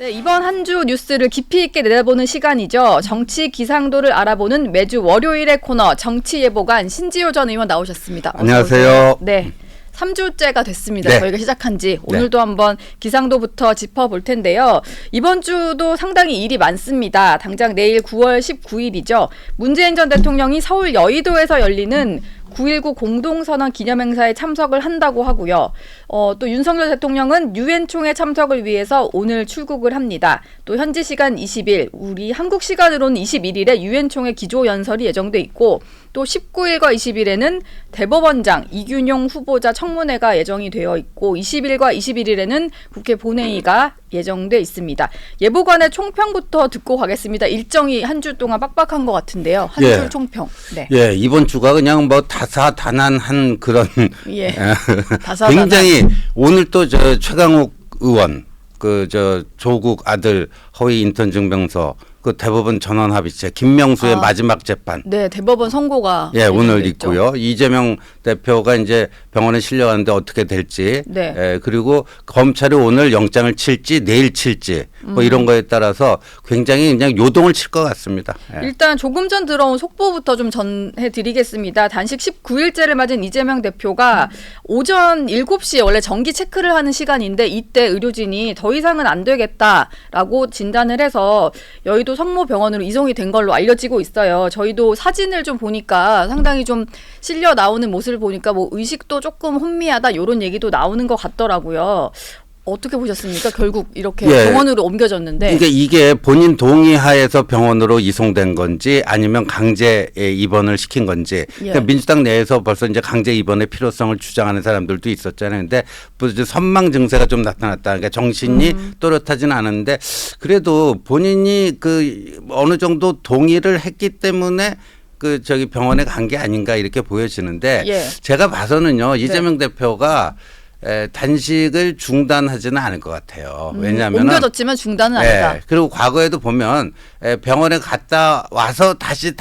네, 이번 한 주 뉴스를 깊이 있게 내다보는 시간이죠. 정치 기상도를 알아보는 매주 월요일의 코너 정치예보관 신지효 전 의원 나오셨습니다. 안녕하세요. 네. 3주째가 됐습니다. 네. 저희가 시작한 지. 오늘도 한번 기상도부터 짚어볼 텐데요. 이번 주도 상당히 일이 많습니다. 당장 내일 9월 19일이죠. 문재인 전 대통령이 서울 여의도에서 열리는 9.19 공동선언 기념행사에 참석을 한다고 하고요. 또 윤석열 대통령은 유엔 총회 참석을 위해서 오늘 출국을 합니다. 또 현지 시간 20일, 우리 한국 시간으로는 21일에 유엔 총회 기조연설이 예정돼 있고 또 19일과 20일에는 대법원장 이균용 후보자 청문회가 예정이 되어 있고 20일과 21일에는 국회 본회의가 예정돼 있습니다. 예보관의 총평부터 듣고 가겠습니다. 일정이 한 주 동안 빡빡한 것 같은데요. 한 줄 총평. 네. 예, 이번 주가 그냥 뭐 다사다난한 그런 예. 굉장히 오늘 또 저 최강욱 의원 조국 아들 허위 인턴 증명서 그 대법원 전원 합의체 김명수의 마지막 재판. 네, 대법원 선고가 오늘 있고요. 이재명 대표가 이제 병원에 실려가는데 어떻게 될지. 네. 그리고 검찰이 오늘 영장을 칠지 내일 칠지 뭐 이런 거에 따라서 굉장히 그냥 요동을 칠 것 같습니다. 일단 조금 전 들어온 속보부터 좀 전해드리겠습니다. 단식 19일째를 맞은 이재명 대표가 오전 7시에 원래 정기 체크를 하는 시간인데 이때 의료진이 더 이상은 안 되겠다라고 진단을 해서 여의도 성모병원으로 이송이 된 걸로 알려지고 있어요. 저희도 사진을 좀 보니까 상당히 좀 실려 나오는 모습을 보니까 뭐 의식도 조금 혼미하다 이런 얘기도 나오는 것 같더라고요. 어떻게 보셨습니까? 결국 이렇게 병원으로 옮겨졌는데. 그러니까 이게 본인 동의하에서 병원으로 이송된 건지 아니면 강제 입원을 시킨 건지. 그러니까 민주당 내에서 벌써 이제 강제 입원의 필요성을 주장하는 사람들도 있었잖아요. 근데 선망 증세가 좀 나타났다. 그러니까 정신이 또렷하지는 않은데 그래도 본인이 그 어느 정도 동의를 했기 때문에 병원에 간 게 아닌가 이렇게 보여지는데 제가 봐서는요 이재명 대표가 단식을 중단하지는 않을 것 같아요. 왜냐하면 옮겨졌지만 중단은 아니다. 그리고 과거에도 보면 병원에 갔다 와서 다시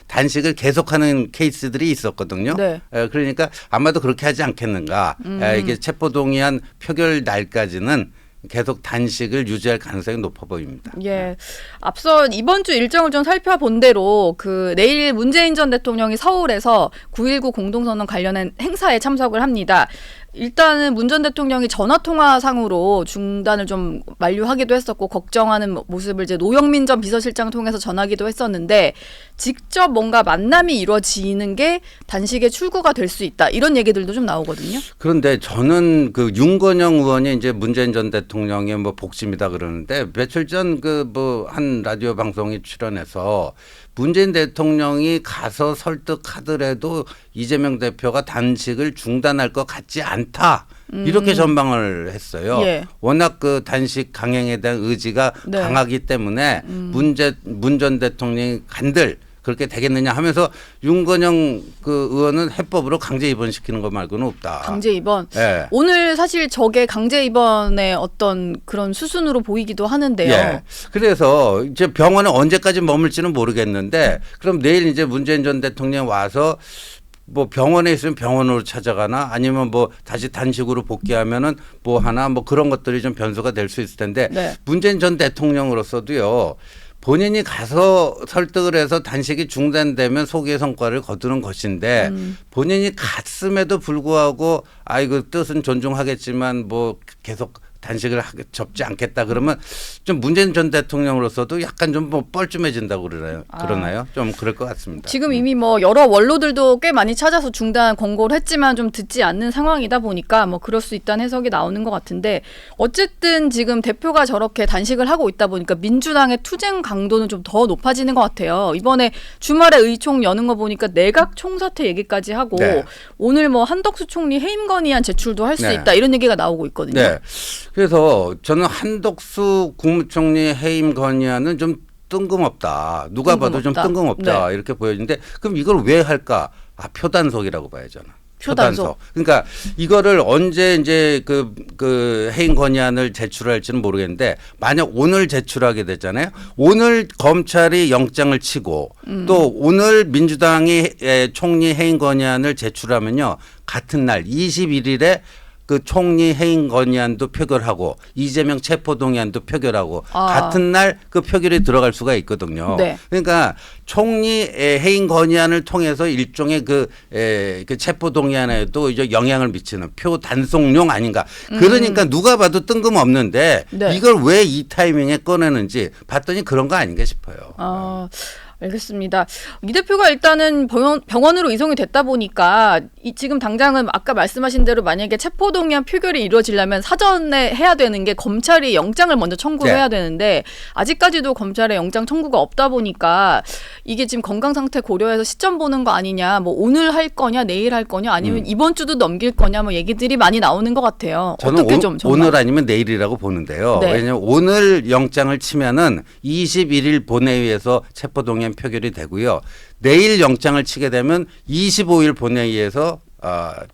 단식을 계속하는 케이스들이 있었거든요. 네. 그러니까 아마도 그렇게 하지 않겠는가. 이게 체포동의안 표결 날까지는 계속 단식을 유지할 가능성이 높아 보입니다. 예. 앞서 이번 주 일정을 좀 살펴본 대로 내일 문재인 전 대통령이 서울에서 9.19 공동선언 관련한 행사에 참석을 합니다. 일단은 문 전 대통령이 전화통화상으로 중단을 좀 만류하기도 했었고 걱정하는 모습을 이제 노영민 전 비서실장 통해서 전하기도 했었는데 직접 뭔가 만남이 이루어지는 게 단식의 출구가 될 수 있다. 이런 얘기들도 좀 나오거든요. 그런데 저는 윤건영 의원이 이제 문재인 전 대통령의 뭐 복심이다 그러는데 며칠 전 한 라디오 방송에 출연해서 문재인 대통령이 가서 설득하더라도 이재명 대표가 단식을 중단할 것 같지 않다. 이렇게 전망을 했어요. 워낙 단식 강행에 대한 의지가 강하기 때문에 문 전 대통령이 간들 그렇게 되겠느냐 하면서 윤건영 의원은 해법으로 강제 입원시키는 것 말고는 없다. 강제 입원. 오늘 사실 저게 강제 입원의 어떤 그런 수순으로 보이기도 하는데요. 그래서 이제 병원에 언제까지 머물지는 모르겠는데 그럼 내일 이제 문재인 전 대통령 와서 뭐 병원에 있으면 병원으로 찾아가나 아니면 뭐 다시 단식으로 복귀하면은 뭐 하나 뭐 그런 것들이 좀 변수가 될 수 있을 텐데 문재인 전 대통령으로서도요. 본인이 가서 설득을 해서 단식이 중단되면 소기의 성과를 거두는 것인데 본인이 갔음에도 불구하고 그 뜻은 존중하겠지만 뭐 계속 단식을 접지 않겠다 그러면 좀 문재인 전 대통령으로서도 약간 좀 뭐 뻘쭘해진다고 그러나요? 좀 그럴 것 같습니다. 지금 이미 뭐 여러 원로들도 꽤 많이 찾아서 중단 권고를 했지만 좀 듣지 않는 상황이다 보니까 뭐 그럴 수 있다는 해석이 나오는 것 같은데 어쨌든 지금 대표가 저렇게 단식을 하고 있다 보니까 민주당의 투쟁 강도는 좀 더 높아지는 것 같아요. 이번에 주말에 의총 여는 거 보니까 내각 총사퇴 얘기까지 하고 오늘 뭐 한덕수 총리 해임 건의안 제출도 할 수 있다 이런 얘기가 나오고 있거든요. 그래서 저는 한덕수 국무총리 해임 건의안은 좀 뜬금없다. 누가 봐도 좀 뜬금없다. 이렇게 보여지는데 그럼 이걸 왜 할까? 표단속이라고 봐야잖아. 표단속. 그러니까 이거를 언제 이제 해임 건의안을 제출할지는 모르겠는데 만약 오늘 제출하게 되잖아요. 오늘 검찰이 영장을 치고 또 오늘 민주당이 총리 해임 건의안을 제출하면요. 같은 날 21일에 그 총리 해임 건의안도 표결하고 이재명 체포동의안도 표결하고 같은 날 그 표결이 들어갈 수가 있거든요. 네. 그러니까 총리 해임 건의안을 통해서 일종의 그 체포동의안에도 이제 영향을 미치는 표 단속용 아닌가. 그러니까 누가 봐도 뜬금없는데 네. 이걸 왜 이 타이밍에 꺼내는지 봤더니 그런 거 아닌가 싶어요. 알겠습니다. 이 대표가 일단은 병원으로 이송이 됐다 보니까 지금 당장은 아까 말씀하신 대로 만약에 체포동의안 표결이 이루어지려면 사전에 해야 되는 게 검찰이 영장을 먼저 청구를 네. 해야 되는데 아직까지도 검찰에 영장 청구가 없다 보니까 이게 지금 건강 상태 고려해서 시점 보는 거 아니냐, 뭐 오늘 할 거냐, 내일 할 거냐, 아니면 이번 주도 넘길 거냐, 뭐 얘기들이 많이 나오는 것 같아요. 저는 어떻게 좀 정말. 오늘 아니면 내일이라고 보는데요. 네. 왜냐하면 오늘 영장을 치면은 21일 본회의에서 체포동의안 표결이 되고요. 내일 영장을 치게 되면 25일 본회의에서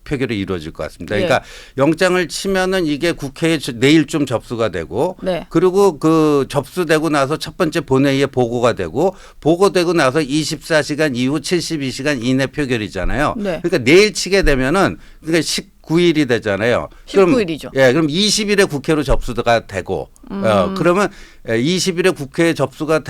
표결이 이루어질 것 같습니다. 그러니까 영장을 치면은 이게 국회에 내일 좀 접수가 되고 네. 그리고 그 접수되고 나서 첫 번째 본회의에 보고가 되고 보고되고 나서 24시간 이후 72시간 이내 표결이잖아요. 네. 그러니까 내일 치게 되면은 그러니까 19일이 되잖아요. 19일이죠. 예, 그럼 20일에 국회로 접수가 되고 그러면 20일에 국회에 접수가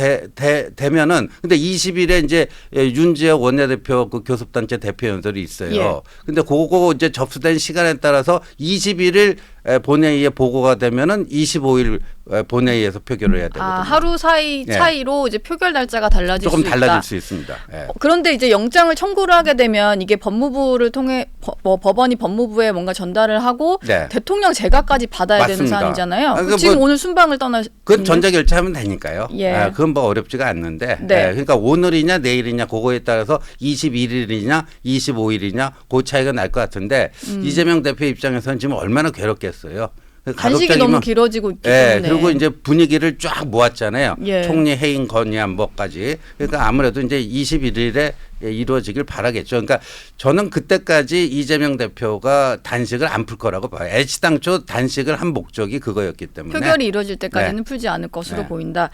되면은 근데 20일에 이제 윤지혁 원내대표 그 교섭단체 대표 연설이 있어요. 예. 근데 그거 이제 접수된 시간에 따라서 21일 본회의에 보고가 되면은 25일 본회의에서 표결을 해야 되거든요. 하루 사이 예. 차이로 이제 표결 날짜가 달라질 조금 수 있다. 달라질 수 있습니다. 예. 그런데 이제 영장을 청구를 하게 되면 이게 법무부를 통해 법원이 법무부에 뭔가 전달을 하고 네. 대통령 재가까지 받아야 되는 맞습니다. 사안이잖아요. 그러니까 지금 뭐 오늘 순방을 떠나. 그건 전자결제하면 되니까요. 예. 그건 뭐 어렵지가 않는데. 네. 그러니까 오늘이냐 내일이냐 그거에 따라서 21일이냐 25일이냐 그 차이가 날 것 같은데 이재명 대표 입장에서는 지금 얼마나 괴롭겠어요. 단식이 너무 길어지고 있기 때문에. 그리고 이제 분위기를 쫙 모았잖아요. 예. 총리 해임 건의안 뭐까지. 그러니까 아무래도 이제 21일에 이루어지길 바라겠죠. 그러니까 저는 그때까지 이재명 대표가 단식을 안 풀 거라고 봐요. 애시당초 단식을 한 목적이 그거였기 때문에. 표결이 이루어질 때까지는 네. 풀지 않을 것으로 네. 보인다.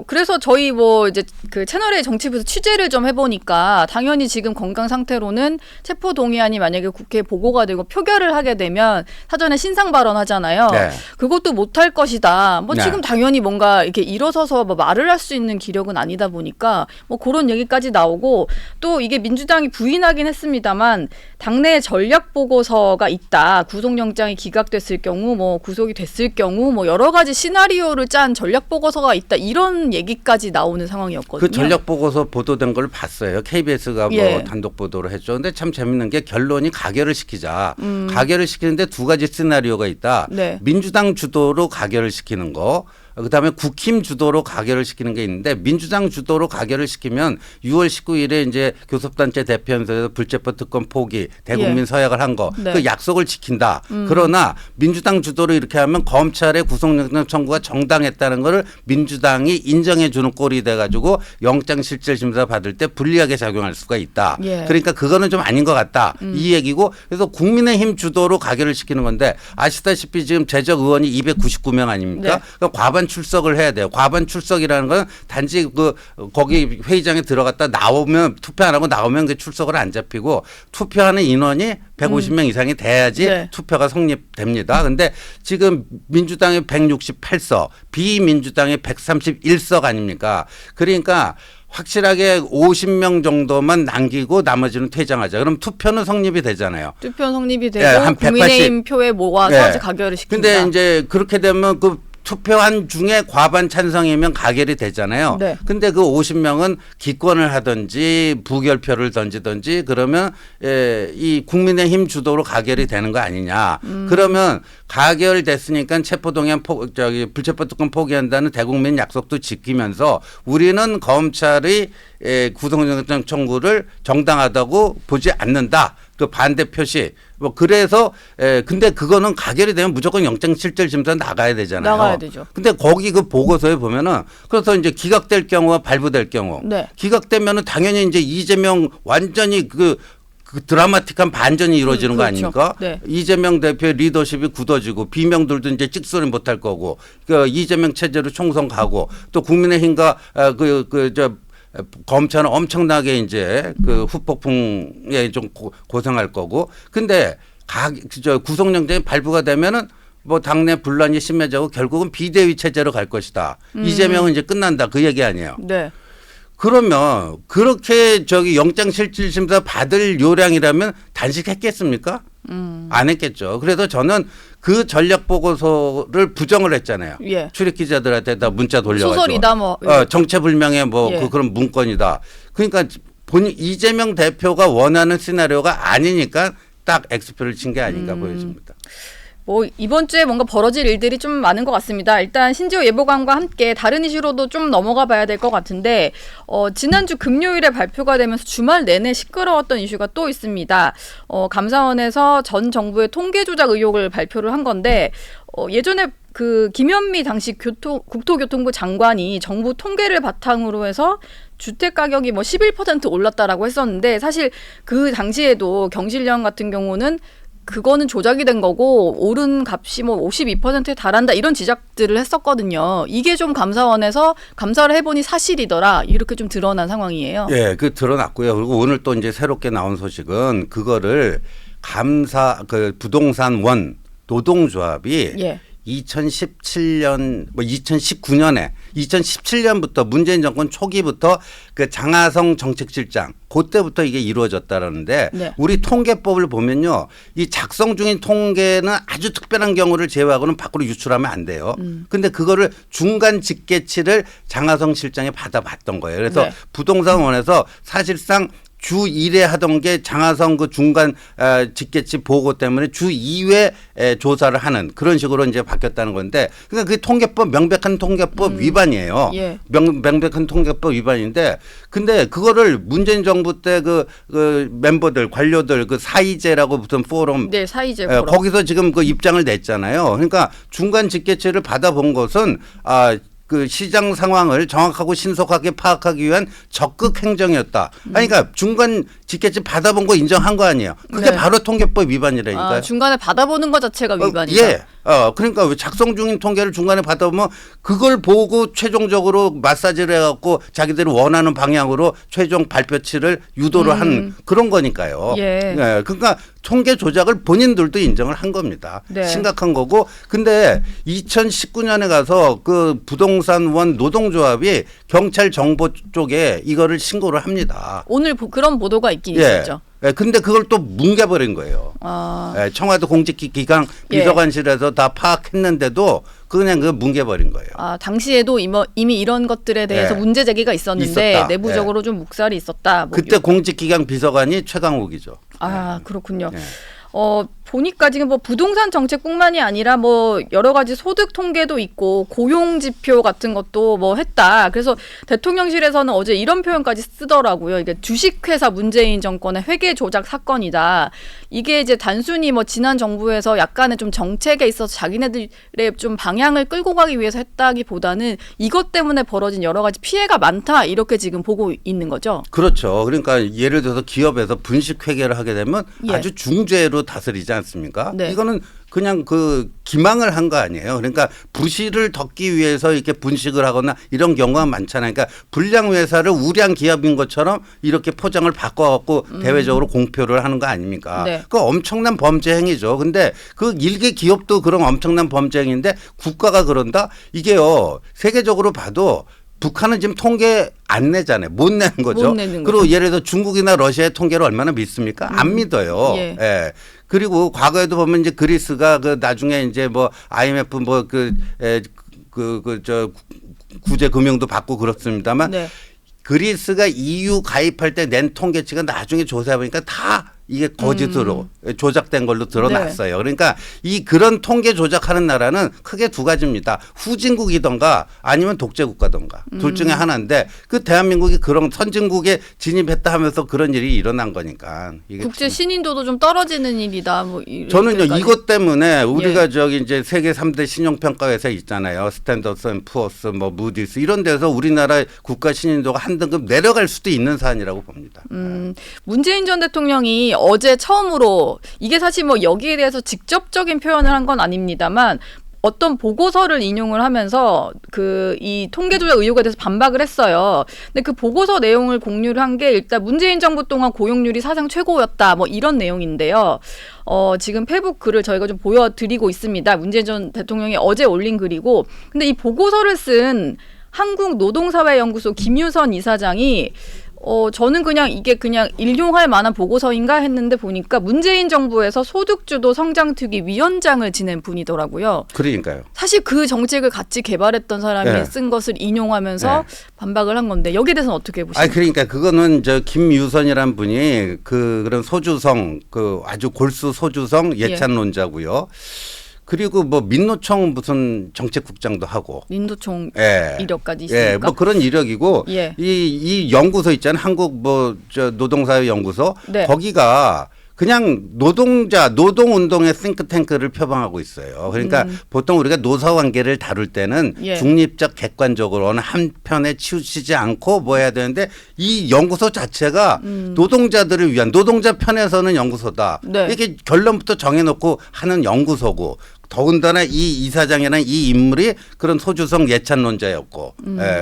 그래서 저희 뭐 이제 그 채널의 정치부에서 취재를 좀 해보니까 당연히 지금 건강 상태로는 체포 동의안이 만약에 국회에 보고가 되고 표결을 하게 되면 사전에 신상 발언하잖아요. 네. 그것도 못할 것이다. 뭐 네. 지금 당연히 뭔가 이렇게 일어서서 뭐 말을 할 수 있는 기력은 아니다 보니까 뭐 그런 얘기까지 나오고 또 이게 민주당이 부인하긴 했습니다만 당내 전략 보고서가 있다. 구속영장이 기각됐을 경우 뭐 구속이 됐을 경우 뭐 여러 가지 시나리오를 짠 전략 보고서가 있다. 이런 얘기까지 나오는 상황이었거든요. 그 전략 보고서 보도된 걸 봤어요. KBS가 뭐 예. 단독 보도를 했죠. 근데 참 재밌는 게 결론이 가결을 시키자. 가결을 시키는데 두 가지 시나리오가 있다. 네. 민주당 주도로 가결을 시키는 거. 그다음에 국힘 주도로 가결을 시키는 게 있는데 민주당 주도로 가결을 시키면 6월 19일에 이제 교섭단체 대표연설에서 불체포 특권 포기 대국민 예. 서약을 한 거 네. 그 약속을 지킨다. 그러나 민주당 주도로 이렇게 하면 검찰의 구속영장 청구가 정당했다는 거를 민주당이 인정해 주는 꼴이 돼 가지고 영장실질심사 받을 때 불리하게 작용할 수가 있다. 예. 그러니까 그거는 좀 아닌 것 같다. 이 얘기고 그래서 국민의힘 주도로 가결을 시키는 건데 아시다시피 지금 재적 의원이 299명 아닙니까? 네. 그러니까 과반 출석을 해야 돼요. 과반 출석이라는 건 단지 거기 회의장에 들어갔다 나오면 투표 안 하고 나오면 그 출석을 안 잡히고 투표하는 인원이 150명 이상이 돼야지 네. 투표가 성립됩니다. 근데 지금 민주당이 168석, 비민주당이 131석 아닙니까? 그러니까 확실하게 50명 정도만 남기고 나머지는 퇴장하자. 그럼 투표는 성립이 되잖아요. 투표 성립이 되고 한 180. 국민의힘 표에 모아서 예. 이제 가결을 시킨다. 근데 이제 그렇게 되면 그 투표한 중에 과반 찬성이면 가결이 되잖아요. 네. 근데 그 50명은 기권을 하든지 부결표를 던지든지 그러면 이 국민의힘 주도로 가결이 되는 거 아니냐. 그러면 가결됐으니까 체포동의안 불체포 특권 포기한다는 대국민 약속도 지키면서 우리는 검찰의 구속영장 청구를 정당하다고 보지 않는다. 그 반대 표시. 뭐 그래서 근데 그거는 가결이 되면 무조건 영장실질심사 나가야 되잖아요. 나가야 되죠. 근데 거기 그 보고서에 보면은 그래서 이제 기각될 경우와 발부될 경우 네. 기각되면은 당연히 이제 이재명 완전히 그 드라마틱한 반전이 이루어지는 거 그렇죠. 아닙니까? 네. 이재명 대표의 리더십이 굳어지고 비명들도 이제 찍소리 못할 거고 그 이재명 체제로 총선 가고 또 국민의힘과 검찰은 엄청나게 이제 그 후폭풍에 좀 고생할 거고 근데 구속영장이 발부가 되면은 뭐 당내 분란이 심해지고 결국은 비대위 체제로 갈 것이다. 이재명은 이제 끝난다 그 얘기 아니에요. 네. 그러면 그렇게 영장실질심사 받을 요량이라면 단식했겠습니까? 안 했겠죠. 그래서 저는 그 전략 보고서를 부정을 했잖아요. 예. 출입 기자들한테 다 문자 돌려가지고 소설이다 뭐. 정체불명의 뭐 예. 그런 문건이다. 그러니까 이재명 대표가 원하는 시나리오가 아니니까 딱 X표를 친 게 아닌가 보여집니다. 뭐 이번 주에 뭔가 벌어질 일들이 좀 많은 것 같습니다. 일단 신지호 예보관과 함께 다른 이슈로도 좀 넘어가 봐야 될 것 같은데 지난주 금요일에 발표가 되면서 주말 내내 시끄러웠던 이슈가 또 있습니다. 감사원에서 전 정부의 통계 조작 의혹을 발표를 한 건데 예전에 그 김현미 당시 국토교통부 장관이 정부 통계를 바탕으로 해서 주택 가격이 뭐 11% 올랐다라고 했었는데 사실 그 당시에도 경실련 같은 경우는 그거는 조작이 된 거고 오른 값이 뭐 52%에 달한다 이런 지적들을 했었거든요. 이게 좀 감사원에서 감사를 해보니 사실이더라 이렇게 좀 드러난 상황이에요. 예, 그 드러났고요. 그리고 오늘 또 이제 새롭게 나온 소식은 그거를 그 부동산 원 노동조합이 예. 2017년 뭐 2017년부터 문재인 정권 초기부터 그 장하성 정책실장 그때부터 이게 이루어졌다라는데 네. 우리 통계법을 보면요. 이 작성 중인 통계는 아주 특별한 경우를 제외하고는 밖으로 유출하면 안 돼요. 근데 그거를 중간 집계치를 장하성 실장이 받아봤던 거예요. 그래서 네. 부동산원에서 사실상 주 1회 하던 게 장하성 그 중간 집계치 보고 때문에 주 2회 조사를 하는 그런 식으로 이제 바뀌었다는 건데 그러니까 그 통계법 명백한 통계법 위반이에요. 예. 명백한 통계법 위반인데 근데 그거를 문재인 정부 때 그 멤버들 관료들 그 사이제라고 무슨 포럼 네, 사이제 포럼. 거기서 지금 그 입장을 냈잖아요. 그러니까 중간 집계치를 받아본 것은 그 시장 상황을 정확하고 신속하게 파악하기 위한 적극 행정이었다. 그러니까 중간 집계치 받아본 거 인정한 거 아니에요. 그게 네. 바로 통계법 위반이라니까요. 중간에 받아보는 것 자체가 위반이다. 예. 그러니까 왜 작성 중인 통계를 중간에 받아보면 그걸 보고 최종적으로 마사지를 해갖고 자기들이 원하는 방향으로 최종 발표치를 유도를 한 그런 거니까요. 예. 그러니까 통계 조작을 본인들도 인정을 한 겁니다. 네. 심각한 거고. 근데 2019년에 가서 그 부동산원 노동조합이 경찰 정보 쪽에 이거를 신고를 합니다. 오늘 그런 보도가 있긴 있었죠. 예, 근데 그걸 또 뭉개버린 거예요. 예, 청와대 공직기강 예. 비서관실에서 다 파악했는데도 그냥 그 뭉개버린 거예요. 당시에도 이미 이런 것들에 대해서 예. 문제 제기가 있었는데 있었다. 내부적으로 좀 묵살이 있었다. 뭐 그때 공직기강 비서관이 최강욱이죠. 그렇군요. 예. 보니까 지금 뭐 부동산 정책뿐만이 아니라 뭐 여러 가지 소득 통계도 있고 고용 지표 같은 것도 뭐 했다. 그래서 대통령실에서는 어제 이런 표현까지 쓰더라고요. 이게 주식회사 문재인 정권의 회계 조작 사건이다. 이게 이제 단순히 뭐 지난 정부에서 약간의 좀 정책에 있어서 자기네들의 좀 방향을 끌고 가기 위해서 했다기보다는 이것 때문에 벌어진 여러 가지 피해가 많다. 이렇게 지금 보고 있는 거죠. 그렇죠. 그러니까 예를 들어서 기업에서 분식 회계를 하게 되면 예. 아주 중죄로 다스리지 않습니까? 네. 이거는 그냥 그 기망을 한 거 아니에요. 그러니까 부실을 덮기 위해서 이렇게 분식을 하거나 이런 경우가 많잖아요. 그러니까 불량 회사를 우량 기업인 것처럼 이렇게 포장을 바꿔갖고 대외적으로 공표를 하는 거 아닙니까? 네. 그 엄청난 범죄 행위죠. 근데 그 일개 기업도 그런 엄청난 범죄 행위인데 국가가 그런다? 이게요. 세계적으로 봐도 북한은 지금 통계 안 내잖아요. 못 내는 거죠. 못 내는 그리고 거죠. 예를 들어 중국이나 러시아의 통계를 얼마나 믿습니까? 안 믿어요. 예. 예. 그리고 과거에도 보면 이제 그리스가 그 나중에 이제 뭐 IMF 뭐 구제 금융도 받고 그렇습니다만 네. 그리스가 EU 가입할 때 낸 통계치가 나중에 조사해 보니까 다 이게 거짓으로 조작된 걸로 드러났어요. 그러니까 그런 통계 조작하는 나라는 크게 두 가지입니다. 후진국이던가 아니면 독재국가던가 둘 중에 하나인데 그 대한민국이 그런 선진국에 진입했다 하면서 그런 일이 일어난 거니까. 이게 국제 신인도도 좀 떨어지는 일이다. 뭐 저는요 이렇게까지. 이것 때문에 우리가 예. 저기 이제 세계 3대 신용평가회사 있잖아요. 스탠더드 앤 푸어스 뭐 무디스 이런 데서 우리나라 국가 신인도가 한 등급 내려갈 수도 있는 사안이라고 봅니다. 문재인 전 대통령이 어제 처음으로 이게 사실 뭐 여기에 대해서 직접적인 표현을 한 건 아닙니다만 어떤 보고서를 인용을 하면서 이 통계 조작 의혹에 대해서 반박을 했어요. 근데 그 보고서 내용을 공유를 한 게 일단 문재인 정부 동안 고용률이 사상 최고였다. 뭐 이런 내용인데요. 지금 페북 글을 저희가 좀 보여드리고 있습니다. 문재인 전 대통령이 어제 올린 글이고, 근데 이 보고서를 쓴 한국노동사회연구소 김유선 이사장이 저는 그냥 이게 그냥 일용할 만한 보고서인가 했는데 보니까 문재인 정부에서 소득주도 성장특위 위원장을 지낸 분이더라고요. 그러니까요. 사실 그 정책을 같이 개발했던 사람이 네. 쓴 것을 인용하면서 반박을 한 건데 여기에 대해서는 어떻게 보십니까? 그러니까 그거는 김유선이란 분이 그런 소주성 아주 골수 소주성 예찬론자고요. 그리고 뭐 민노총 무슨 정책국장도 하고 민노총 이력까지 예, 있으니까. 뭐 그런 이력이고 이 연구소 있잖아요. 한국 노동사회 연구소 네. 거기가 그냥 노동운동의 싱크탱크를 표방하고 있어요. 그러니까 보통 우리가 노사관계를 다룰 때는 중립적 객관적으로 어느 한편에 치우치지 않고 뭐 해야 되는데 이 연구소 자체가 노동자들을 위한 노동자 편에서는 연구소다. 네. 이게 결론부터 정해놓고 하는 연구소고 더군다나 이 이사장이라는 이 인물이 그런 소주성 예찬론자였고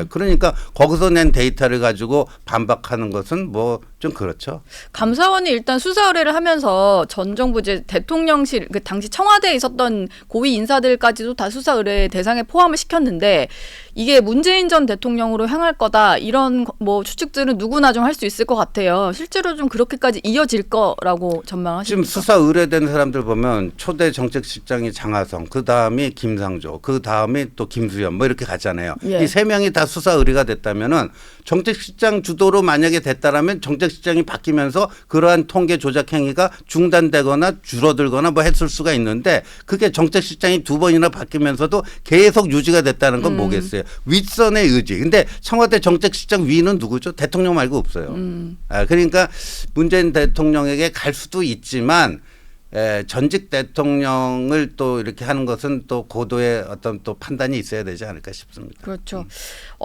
그러니까 거기서 낸 데이터를 가지고 반박하는 것은 뭐 좀 그렇죠. 감사원이 일단 수사 의뢰를 하면서 전 정부 이제 대통령실 그 당시 청와대에 있었던 고위 인사들까지도 다 수사 의뢰 대상에 포함을 시켰는데 이게 문재인 전 대통령으로 향할 거다 이런 뭐 추측들은 누구나 좀 할 수 있을 것 같아요. 실제로 좀 그렇게까지 이어질 거라고 전망하십니까? 지금 수사 의뢰된 사람들 보면 초대 정책실장이 장하성, 그 다음이 김상조, 그 다음이 또 김수현 뭐 이렇게 갔잖아요. 이 세 명이 다 수사 의뢰가 됐다면은 정책실장 주도로 만약에 됐다라면 정책실장이 바뀌면서 그러한 통계 조작 행위가 중단되거나 줄어들거나 뭐 했을 수가 있는데 그게 정책실장이 두 번이나 바뀌면서도 계속 유지가 됐다는 건 뭐겠어요? 윗선의 의지. 근데 청와대 정책실장 위는 누구죠? 대통령 말고 없어요. 그러니까 문재인 대통령에게 갈 수도 있지만 전직 대통령을 또 이렇게 하는 것은 또 고도의 어떤 또 판단이 있어야 되지 않을까 싶습니다. 그렇죠.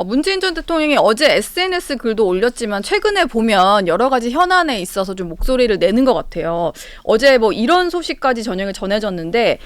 문재인 전 대통령이 어제 SNS 글도 올렸지만 최근에 보면 여러 가지 현안에 있어서 좀 목소리를 내는 것 같아요. 어제 뭐 이런 소식까지 저녁에 전해졌는데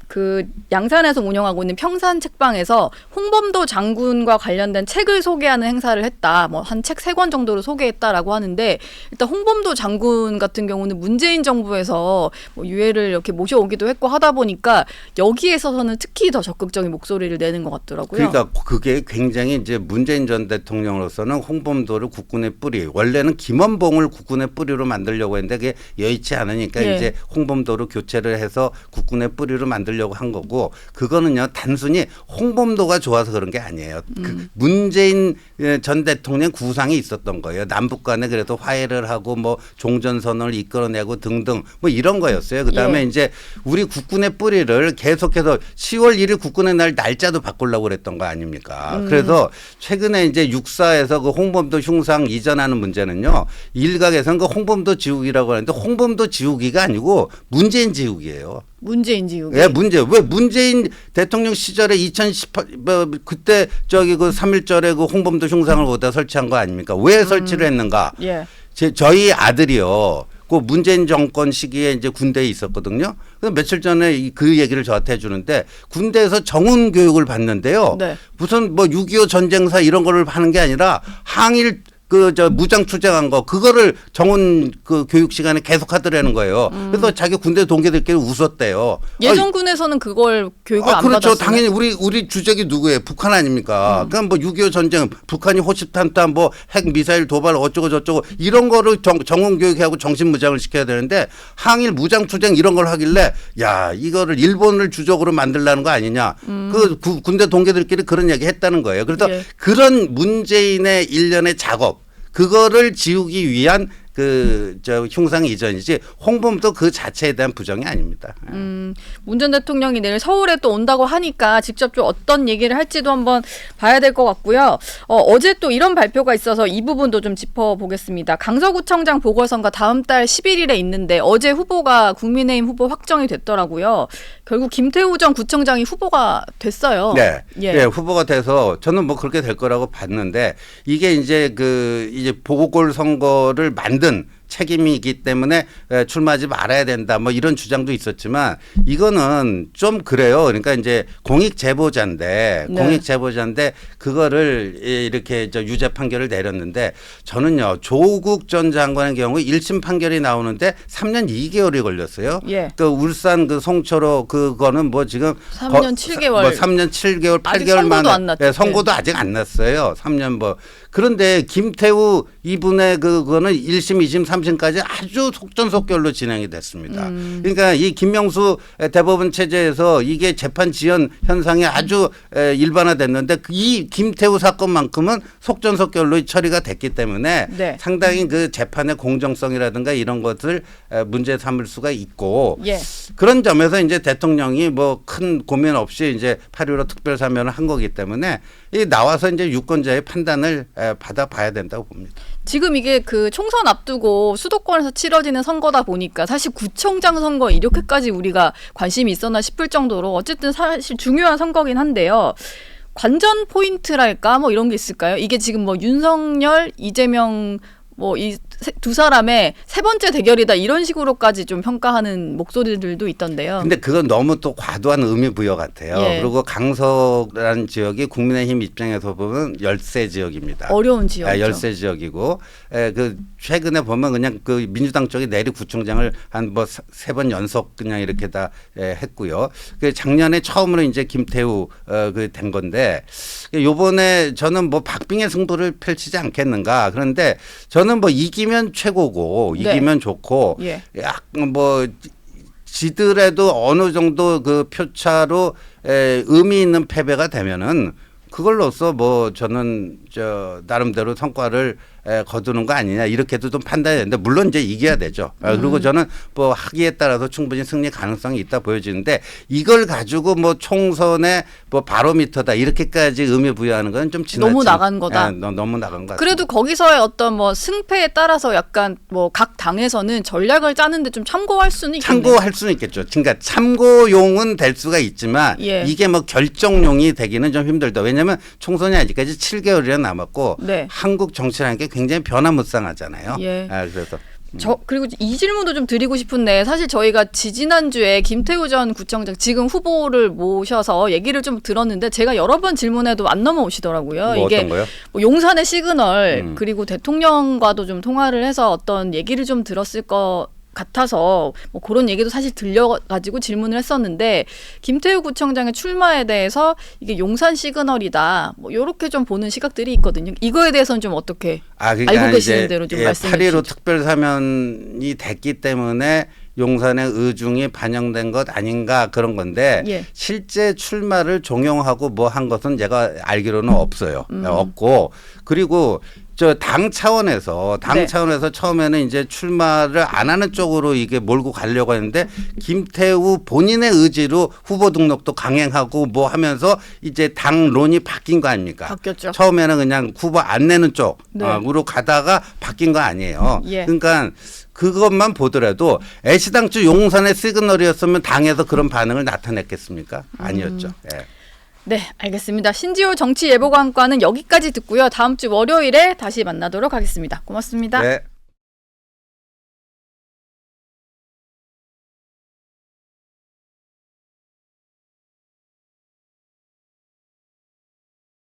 그 양산에서 운영하고 있는 평산 책방에서 홍범도 장군과 관련된 책을 소개하는 행사를 했다. 뭐 한 책 3권 정도를 소개했다라고 하는데 일단 홍범도 장군 같은 경우는 문재인 정부에서 뭐 유해를 이렇게 모셔오기도 했고 하다 보니까 여기에 있어서는 특히 더 적극적인 목소리를 내는 것 같더라고요. 그러니까 그게 굉장히 이제 문재인 전 대통령으로서는 홍범도를 국군의 뿌리, 원래는 김원봉을 국군의 뿌리로 만들려고 했는데 그게 여의치 않으니까 이제 홍범도로 교체를 해서 국군의 뿌리로 만들려고 한 거고 그거는요 단순히 홍범도가 좋아서 그런 게 아니에요. 그 문재인 전 대통령 구상이 있었던 거예요. 남북 간에 그래도 화해를 하고 뭐 종전선언을 이끌어내고 등등 뭐 이런 거였어요. 그다음에 이제 우리 국군의 뿌리를 계속해서 10월 1일 국군의 날 날짜도 바꾸려고 그랬던 거 아닙니까? 그래서 최근에 이제 육사에서 그 홍범도 흉상 이전하는 문제는요. 일각에서는 그 홍범도 지우기라고 하는데 홍범도 지우기가 아니고 문재인 지우기예요. 문재인 지우기. 왜 문재인 대통령 시절에 2018 그때 그 3.1절에 그 홍범도 흉상을 거기다 설치한 거 아닙니까? 왜 설치를 했는가? 저희 아들이요. 그 문재인 정권 시기에 이제 군대에 있었거든요. 그래서 며칠 전에 그 얘기를 저한테 해주는데 군대에서 정훈 교육을 받는데요. 무슨 뭐 6.25 전쟁사 이런 거를 하는 게 아니라 항일 무장 투쟁한 거 그거를 정훈 그 교육 시간에 계속 하더라는 거예요. 그래서 자기 군대 동기들끼리 웃었대요. 예전군에서는 그걸 교육을 안 그렇죠. 받았어요. 당연히 우리 주적이 누구예요? 북한 아닙니까? 그럼 뭐 6.25 전쟁, 북한이 호시탄탄 뭐 핵 미사일 도발 어쩌고 저쩌고 이런 거를 정훈 교육하고 정신 무장을 시켜야 되는데 항일 무장 투쟁 이런 걸 하길래 야 이거를 일본을 주적으로 만들라는 거 아니냐? 군대 동기들끼리 그런 얘기 했다는 거예요. 그래서 그런 문재인의 일련의 작업 그거를 지우기 위한 흉상 이전이지 홍범도 그 자체에 대한 부정이 아닙니다. 문 전 대통령이 내일 서울에 또 온다고 하니까 직접 좀 어떤 얘기를 할지도 한번 봐야 될 것 같고요. 어제 또 이런 발표가 있어서 이 부분도 좀 짚어보겠습니다. 강서구청장 보궐선거 다음 달 11일에 있는데 어제 후보가 국민의힘 후보 확정이 됐더라고요. 결국 김태우 전 구청장이 후보가 됐어요. 네, 후보가 돼서 저는 뭐 그렇게 될 거라고 봤는데 이게 이제 이제 보궐선거를 만든 책임이기 때문에 출마하지 말아야 된다. 뭐 이런 주장도 있었지만 이거는 좀 그래요. 그러니까 이제 공익 제보자인데 그거를 이렇게 유죄 판결을 내렸는데 저는요 조국 전 장관의 경우 1심 판결이 나오는데 3년 2개월이 걸렸어요. 예. 그 울산 그 송철호 그거는 뭐 지금 3년 7개월. 뭐 3년 7개월 8개월 아직 선고도 만에 안 났죠. 선고도 아직 안 났어요. 3년 뭐 그런데 김태우 이분의 그거는 1심, 2심, 3심까지 아주 속전속결로 진행이 됐습니다. 그러니까 이 김명수 대법원 체제에서 이게 재판 지연 현상이 아주 일반화됐는데 이 김태우 사건만큼은 속전속결로 처리가 됐기 때문에 네. 상당히 그 재판의 공정성이라든가 이런 것을 문제 삼을 수가 있고 예. 그런 점에서 이제 대통령이 뭐 큰 고민 없이 이제 8.15 특별 사면을 한 거기 때문에 이 나와서 이제 유권자의 판단을 받아봐야 된다고 봅니다. 지금 이게 그 총선 앞두고 수도권에서 치러지는 선거다 보니까 사실 구청장 선거 이렇게까지 우리가 관심이 있었나 싶을 정도로 어쨌든 사실 중요한 선거긴 한데요. 관전 포인트랄까 뭐 이런 게 있을까요? 이게 지금 뭐 윤석열, 이재명 뭐 이 두 사람의 세 번째 대결이다 이런 식으로까지 좀 평가하는 목소리들도 있던데요. 근데 그건 너무 또 과도한 의미 부여 같아요. 예. 그리고 강서라는 지역이 국민의힘 입장에서 보면 열세 지역입니다. 어려운 지역이죠. 열세 지역이고 그 최근에 보면 그냥 그 민주당 쪽이 내리구청장을 한 뭐 세 번 연속 그냥 이렇게 다 했고요. 그 작년에 처음으로 이제 김태우 그 된 건데 요번에 저는 뭐 박빙의 승부를 펼치지 않겠는가. 그런데 저는 뭐 이기면 최고고 이기면 좋고 예. 약간 뭐 지더라도 어느 정도 그 표차로 의미 있는 패배가 되면은 그걸로써 뭐 저는 저 나름대로 성과를 거두는 거 아니냐 이렇게도 좀 판단해야 되는데 물론 이제 이겨야 되죠. 그리고 저는 뭐 하기에 따라서 충분히 승리 가능성이 있다 보여지는데 이걸 가지고 뭐 총선의 뭐 바로미터다 이렇게까지 의미 부여하는 건 좀 지나친 너무 나간 거다. 너무 나간 것 같아요. 그래도 거기서의 어떤 뭐 승패에 따라서 약간 뭐 각 당에서는 전략을 짜는데 좀 참고할 수는 있겠네요. 참고할 수는 있겠죠. 그러니까 참고용은 될 수가 있지만 예. 이게 뭐 결정용이 되기는 좀 힘들다. 왜냐하면 총선이 아직까지 7개월이나 남았고 네. 한국 정치라는 게 굉장히 변화무쌍하잖아요. 예. 그래서 그리고 이 질문도 좀 드리고 싶은데 사실 저희가 지지난주에 김태우 전 구청장 지금 후보를 모셔서 얘기를 좀 들었는데 제가 여러 번 질문해도 안 넘어오시더라고요. 뭐 이게 어떤 거요? 뭐 용산의 시그널 그리고 대통령과도 좀 통화를 해서 어떤 얘기를 좀 들었을 것 같아서 뭐 그런 얘기도 사실 들려가지고 질문을 했었는데 김태우 구청장의 출마에 대해서 이게 용산 시그널이다 뭐 이렇게 좀 보는 시각들이 있거든요. 이거에 대해서는 좀 어떻게 그러니까 알고 계시는 대로 좀 말씀해 8.15 주시죠. 특별 사면이 됐기 때문에 용산의 의중이 반영된 것 아닌가 그런 건데 예. 실제 출마를 종용하고 뭐 한 것은 제가 알기로는 없어요. 없고 그리고 저 당 차원에서 네. 처음에는 이제 출마를 안 하는 쪽으로 이게 몰고 가려고 했는데 김태우 본인의 의지로 후보 등록도 강행하고 뭐 하면서 이제 당론이 바뀐 거 아닙니까? 바뀌었죠. 처음에는 그냥 후보 안 내는 쪽으로 네. 가다가 바뀐 거 아니에요. 예. 그러니까 그것만 보더라도 애시당초 용산의 시그널이었으면 당에서 그런 반응을 나타냈겠습니까? 아니었죠. 예. 네, 알겠습니다. 신지호 정치예보관과는 여기까지 듣고요. 다음 주 월요일에 다시 만나도록 하겠습니다. 고맙습니다. 네.